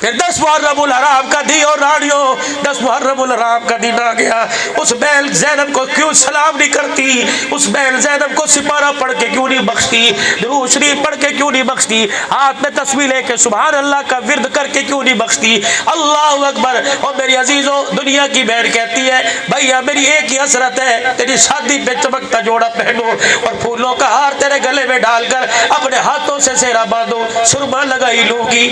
پھر 10 محرم الحرام کا دن, اور رانیوں 10 محرم الحرام کا دن آ گیا. اس بہن زینب کو کیوں سلام نہیں کرتی؟ اس بہن زینب کو سپارہ پڑھ کے کیوں نہیں بخشتی؟ درود شریف پڑھ کے کیوں نہیں بخشتی؟ ہاتھ میں تسبیح لے کے سبحان اللہ کا ورد کر کے کیوں نہیں بخشتی؟ اللہ اکبر. اور میری عزیزوں دنیا کی بہن کہتی ہے بھیا میری ایک ہی حسرت ہے, تیری شادی پہ چمکتا جوڑا پہنو اور پھولوں کا ہار تیرے گلے میں ڈال کر اپنے ہاتھوں سے سہرا باندھو, سرما لگائی لوں گی.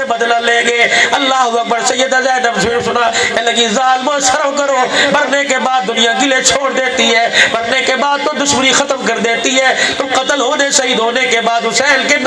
سے بدلہ لیں گے. اللہ اکبر. سیدہ زینب سے سنا کہ لگی ظالمو شرم کرو, مرنے کے بعد دنیا گلے چھوڑ دیتی ہے, مرنے کے بعد تو دشمنی ختم کر دیتی ہے. تم قتل ہونے شہید ہونے کے بعد حسین کے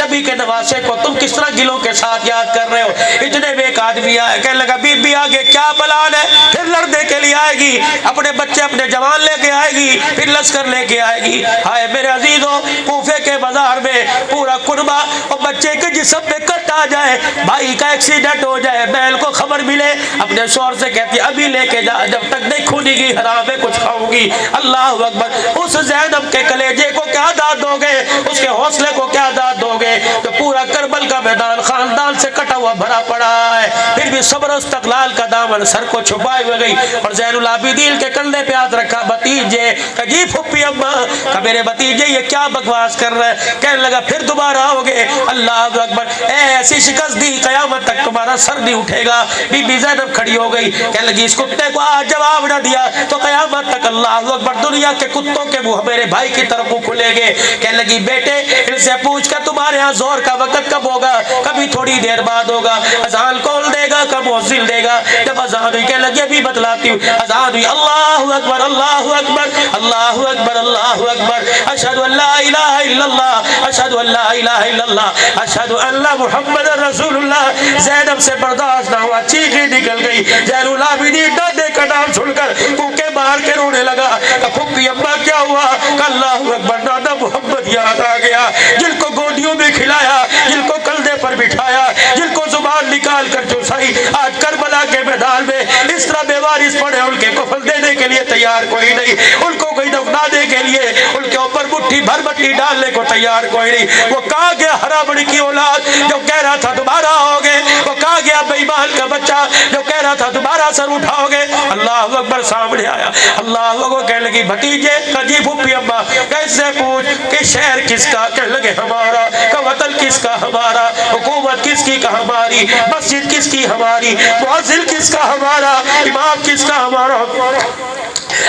نبی کے نواسے کو تم کس طرح گلوں کے ساتھ یاد کر رہے ہو. اتنے میں ایک آدمی آیا, کہنے لگا بی بی آگے کیا پلان ہے؟ پھر لڑنے کے لیے آئے گی, اپنے بچے اپنے جوان لے کے آئے گی, پھر لشکر لے کے آئے گی. ہائے میرے عزیزوں, کوفے کے بازار میں پورا قربہ اور بچے کے جسم پہ کٹ آ جائے, بھائی کا ایکسیڈنٹ ہو جائے, بہن کو خبر ملے, اپنے شوہر سے کہتی ہے ابھی لے کے جا, جب تک نہیں کھونی گی حرام میں کچھ کھاؤں گی. اللہ اکبر. اس زینب کے کلیجے کو کیا داد دو گے, اس کے حوصلے کو کیا داد دو گے؟ تو پورا کربل کا میدان خاندان سے کٹا ہوا بھرا پڑا ہے, پھر بھی صبر و استقلال کا دامن سر کو چھپائے ہوئے گئی. اور زین العابدین کے کندھے پہ ہاتھ رکھا, بھتیجے کجی پھپھی اماں کہ میرے بھتیجے یہ کیا بکواس کر رہے ہیں. کہنے لگا پھر دوبارہ آؤ گے. اللہ اکبر. ایسی شکست دی قیامت تک تمہارا سر نہیں اٹھے گا. بی بی زینب کھڑی ہو گئی, کہنے لگی اس کتے کو آج جواب نہ دیا تو قیامت تک اللہ اکبر دنیا کے کتوں کے منہ میرے بھائی کی طرف کھلے گے. کہنے لگی بیٹے ان سے پوچھ کر تمہارے ہاں زور کا وقت کب ہوگا؟ کبھی تھوڑی دیر بعد ہوگا. اذان کون دے گا؟ کب مؤذن دے گا؟ جب اذان ہوئی. کہنے لگی ابھی بتلاتی ہوں. اذان ہوئی, اللہ اکبر اللہ اکبر اللہ اکبر اللہ اکبر, اشہد ان لا الہ الا اللہ اشہد ان لا الہ الا اللہ اشہد ان محمد رسول اللہ. زینب سے برداشت نہ ہوا, چیخیں نکل گئی. زین العابدین دادے کا نام سن کر کوکے مار کے رونے لگا. پھپھی اماں کیا ہوا؟ اللہ اکبر. نانا محمد یاد آ گیا, جن کو گودیوں میں کھلایا, جن کو کندھے پر بٹھایا, جن کو زبان نکال کر چوسائی, آج کربلا کے میدان میں اس طرح بے وارث پڑے, ان کے کفن دینے کے لیے تیار کوئی نہیں, ان کو کوئی دفنانے کے لیے ان کے اوپر مٹھی بھر مٹی ڈالنے کو تیار کوئی نہیں. وہ کہاں گیا ہرا بڑی کی اولاد جو کہہ رہا تھا دوبارہ آؤ گے؟ وہ کہاں گیا بے ایمان کا بچہ جو کہہ رہا تھا دوبارہ سر اٹھاؤ گے؟ اللہ اکبر. سامنے آیا. اللہ اکبر. کہنے لگی بھتیجے کجی پھپھی اماں کیسے پوچھ کہ شہر کس کا؟ کہنے لگے ہمارا. کہ وطن کس کا؟ ہمارا. حکومت کس کی؟ کا ہماری. مسجد کس کی؟ ہماری. مؤذن کس کا؟ ہمارا. امام کس کا؟ ہمارا.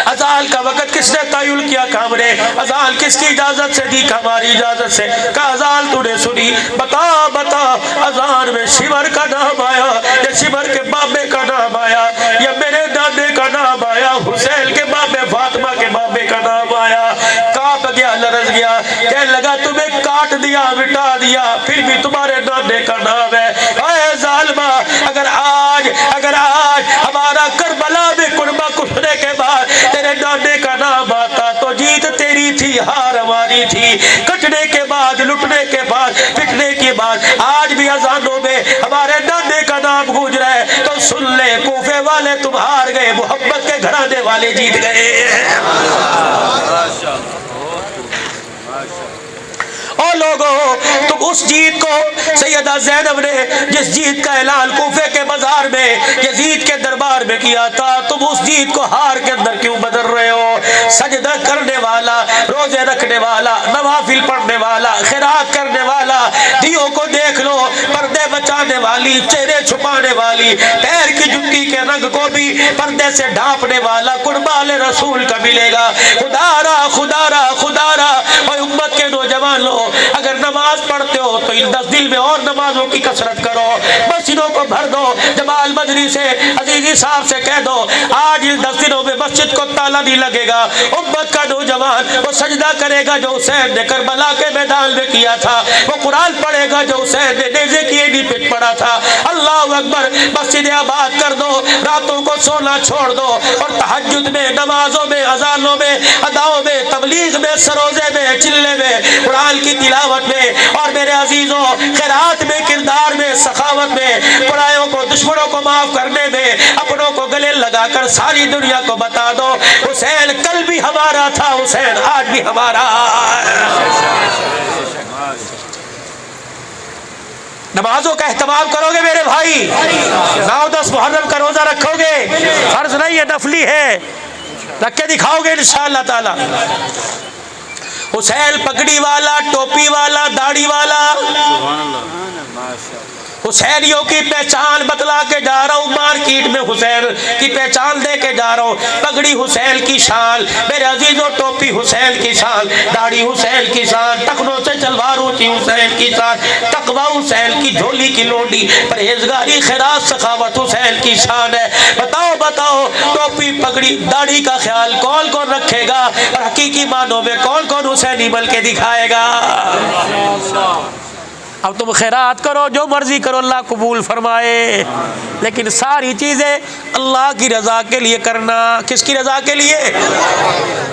اذان کا وقت کس نے تعین کیا؟ ہم نے. اذان کس کی اجازت سے دی؟ ہماری اجازت سے. کہ اذان تو نے سنی, بتا بتا اذان میں شمر کا نام آیا یا شمر کے بابے کا نام آیا یا میرے دادے کا نام آیا, حسین کے بابے فاطمہ کے بابے کا نام آیا؟ کانپ گیا, لرز گیا. کہنے لگا تمہیں کاٹ دیا, مٹا دیا, پھر بھی تمہارے دادے کا نام ہے. اے ظالمہ, اگر آج ہمارا کربلا میں قربہ کشنے کے بعد تیرے دادے کا نام آتا تو جیت تیری تھی, ہار ہماری تھی. کٹنے کے بعد, لٹنے کے بعد, پٹنے کے بعد آج بھی اذانوں میں ہمارے دادے کا نام گونج رہا ہے تو سن لے, کوفے والے تم ہار گئے, محبت کے گھرانے والے جیت گئے. اور لوگوں, تم اس جیت کو, سیدہ زینب نے جس جیت کا اعلان کوفے کے بازار میں یزید کے دربار میں کیا تھا, تم اس جیت کو ہار کے اندر کیوں بدل رہے ہو؟ سجدہ کرنے والا, روزے رکھنے والا, نوافل پڑھنے والا, خیرات کرنے والا, دیوں کو دیکھ لو, پردے بچانے والی, چہرے چھپانے والی, پیر کی جوتی کے رنگ کو بھی پردے سے ڈھانپنے والا قربان رسول کا ملے گا. خدا را خدا را خدا را. اور امت کے نوجوان لو, اگر نماز پڑھتے ہو تو ان 10 دن میں اور نمازوں کی کثرت کرو, مسجدوں کو بھر دو. جمال مدنی سے, عزیزی صاحب سے کہہ دو آج ان 10 دنوں میں مسجد کو تالا نہیں لگے گا. امت کا نوجوان وہ سجدہ کرے گا جو حسین نے کربلا کے میدان میں کیا تھا, وہ قرآن پڑھے گا جو حسین نے نیزے کی ایڑی پہ پڑھا تھا. اللہ اکبر. مسجد آباد کر دو, راتوں کو سونا چھوڑ دو, اور تہجد میں, نمازوں میں, اذانوں میں, اداؤں میں, تبلیغ میں, سروزے میں, چلے میں, قرآن کی تلاوت میں, اور میرے عزیزوں خیرات میں, کردار میں, سخاوت میں, پرایوں کو, دشمنوں کو معاف کرنے میں, اپنوں کو گلے لگا کر ساری دنیا کو بتا دو حسین کل بھی ہمارا تھا, حسین آج بھی ہمارا. نمازوں کا اہتمام کرو گے میرے بھائی, 9-10 محرم کا روزہ رکھو گے, فرض نہیں ہے, نفلی ہے, رکھ کے دکھاؤ گے انشاءاللہ تعالی. حسین پگڑی والا, ٹوپی والا, داڑھی والا, حسینیوں کی پہچان بتلا کے جا رہا ہوں، مارکیٹ میں حسین کی پہچان دے کے جا رہا ہوں۔ پگڑی حسین کی شان، میرے عزیزوں ٹوپی حسین کی شان، داڑھی حسین کی شان، ٹخنوں سے چلوار اونچی حسین کی شان، تقوی حسین کی جھولی کی لونڈی، پرہیزگاری خیرات سخاوت حسین کی شان ہے۔ بتاؤ بتاؤ، ٹوپی پگڑی داڑھی کا خیال کون کون رکھے گا، اور حقیقی معنوں میں کون کون حسینی بن کے دکھائے گا؟ اب تم خیرات کرو، جو مرضی کرو، اللہ قبول فرمائے، لیکن ساری چیزیں اللہ کی رضا کے لیے کرنا۔ کس کی رضا کے لیے؟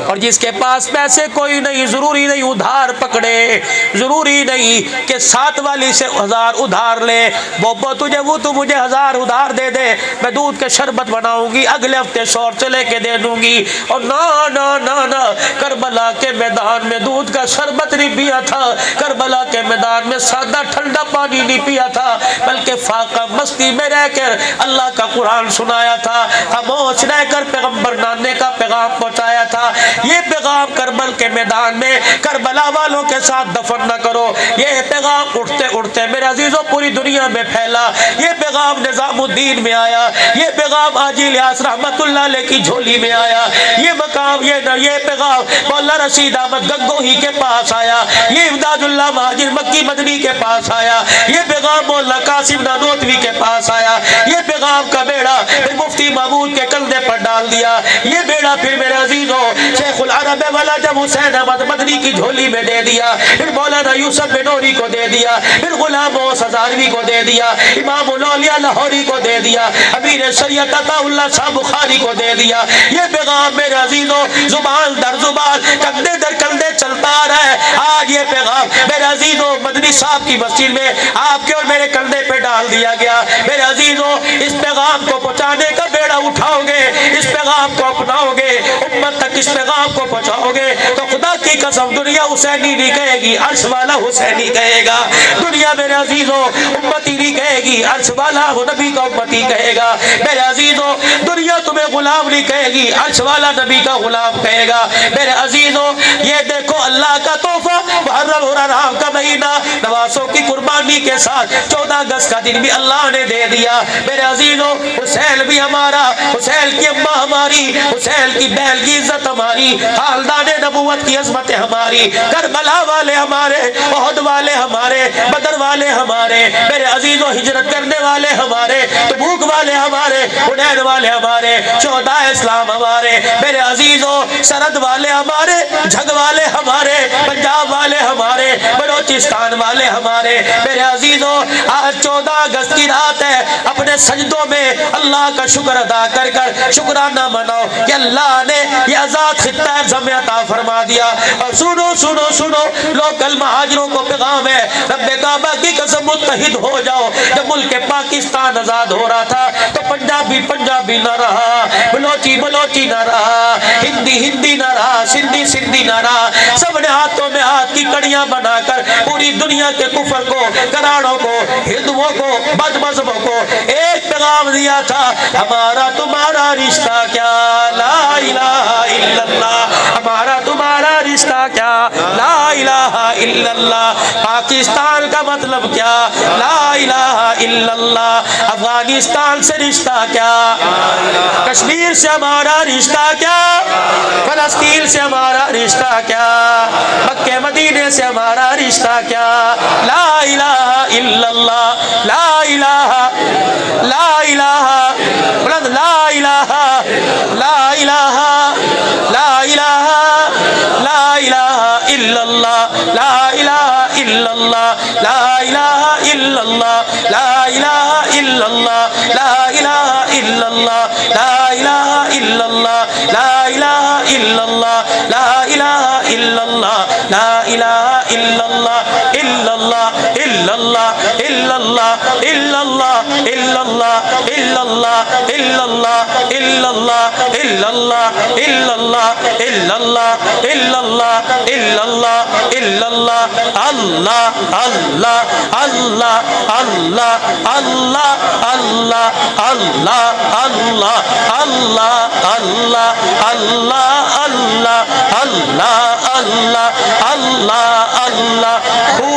اور جس کے پاس پیسے کوئی نہیں، ضروری نہیں ادھار پکڑے، ضروری نہیں کہ ساتھ والی سے 1000 ادھار لے، بوبو تجھے وہ تو مجھے 1000 ادھار دے دے، میں دودھ کے شربت بناؤں گی، اگلے ہفتے شور سے لے کے دے دوں گی۔ اور نہ کربلا کے میدان میں دودھ کا شربت نہیں پیا تھا، کربلا کے میدان میں سادہ ٹھنڈا پانی نہیں پیا تھا، بلکہ فاقہ مستی میں رہ کر اللہ کا قرآن سنایا تھا، خاموش رہ کر پیغمبر نانے کا پیغام پہنچایا تھا۔ یہ پیغام کربل کے میدان میں کربلا والوں کے ساتھ دفن نہ کرو، یہ پیغام اٹھتے اٹھتے میرے عزیزوں پوری دنیا میں پھیلا، یہ پیغام نظام الدین میں آیا، یہ پیغام حاجی الیاس رحمت اللہ علیہ کی جھولی میں آیا، یہ مقام یہ پیغام مولانا رشید احمد گنگوہی کے پاس آیا، یہ امداد اللہ مہاجر مکی مدنی کے پاس آیا، یہ پیغام مولانا قاسم نانوتوی کے پاس آیا، یہ پیغام کا بیڑا پھر مفتی محمود کے کندھے پر ڈال دیا، یہ بیڑا پھر میرے عزیزوں شیخ العرب والا جب حسین احمد مدنی کی جھولی میں دے دیا، پھر مولانا یوسف بنوری کو دے دیا، پھر غلام غوث ہزاروی کو دے دیا، امام الاولیاء لاہوری کو دے دیا، امیر شریعت عطا اللہ شاہ بخاری کو دے دیا۔ یہ پیغام میرے عزیزوں زبان در زبان کندھے در کندھے چلتا رہا ہے۔ آج یہ پیغام میرے عزیزوں مدنی صاحب کی مسجد میں آپ کے اور میرے کندھے پہ ڈال دیا گیا۔ میرے عزیزوں اس پیغام کو پہنچانے کا بیڑا اٹھاؤ گے، اس پیغام کو اپناؤ گے، امت تک اس پیغام کو پہنچاؤ گے تو خدا کی قسم دنیا حسینی نہیں کہے گی، عرش والا حسینی کہے گا۔ دنیا میرے عزیزوں امتی نہیں کہے گی، عرش والا وہ نبی کا امتی کہے گا۔ میرے عزیزوں دنیا تمہیں غلام نہیں کہے گی، عرش والا نبی کا غلام کہے گا۔ میرے عزیزوں یہ دیکھو اللہ کا تحفہ، محرم اور حرام کا مہینہ، نوازوں کی قربانی کے ساتھ 14 اگست کا دن بھی اللہ نے دے دیا۔ میرے عزیزوں حسین بھی ہمارا، حسین کی اماں ہماری، حسین کی بہن کی عزت ہماری، خاندان نبوت کی عظمت ہماری، کربلا والے ہمارے، احد والے ہمارے، بدر والے ہمارے، میرے عزیزوں ہجرت کرنے والے ہمارے، تبوک والے ہمارے، حنین والے ہمارے، شہداء اسلام ہمارے، میرے عزیزوں سرحد والے ہمارے، جھگ والے ہمارے، پنجاب والے ہمارے، بلوچستان والے ہمارے۔ میرے عزیزوں آج 14 اگست کی رات ہے، اپنے سجدوں میں اللہ کا شکر ادا کر کر شکرانہ مناؤ کہ اللہ نے یہ آزاد خطہ ارض عطا فرما دیا۔ اور سنو سنو سنو لوکل مہاجروں کو پیغام ہے، رب کعبہ کی قسم متحد ہو جاؤ۔ جب ملک پاکستان آزاد ہو رہا تھا تو پنجابی پنجابی نہ رہا، بلوچی بلوچی نہ رہا، ہندی ہندی نہ رہا، سندھی سندھی نہ رہا، سب نے ہاتھوں میں ہاتھ کی کڑیاں بنا کر پوری دنیا کے کفر کو، کراڑوں کو، ہندوؤں کو، بد مذہبوں کو ایک پیغام دیا تھا، ہمارا تمہارا رشتہ کیا، لا الہ الا اللہ، ہمارا تمہارا رشتہ کیا، لا الہ الا اللہ، پاکستان کا مطلب کیا، لا الہ الا اللہ، افغانستان سے رشتہ کیا، کشمیر سے ہمارا رشتہ کیا، فلسطین سے ہمارا رشتہ کیا، مکہ مدینے سے ہمارا رشتہ کیا، لا الہ الا اللہ، لا الہ لا الہ بلند لا الہ لا الہ لا الہ لا الہ الا اللہ، لا الہ الا اللہ، لا الہ الا اللہ، لا الہ الا اللہ، لا الہ الا اللہ، لا الہ الا اللہ، لا الہ الا اللہ، لا الہ الا اللہ، لا الہ الا اللہ، الا اللہ الا اللہ الا اللہ الا اللہ الا اللہ الا اللہ الا اللہ الا اللہ الا اللہ الا اللہ الا اللہ الا اللہ الا اللہ الا اللہ، اللہ اللہ اللہ اللہ اللہ اللہ اللہ اللہ اللہ اللہ اللہ اللہ اللہ اللہ اللہ اللہ ہو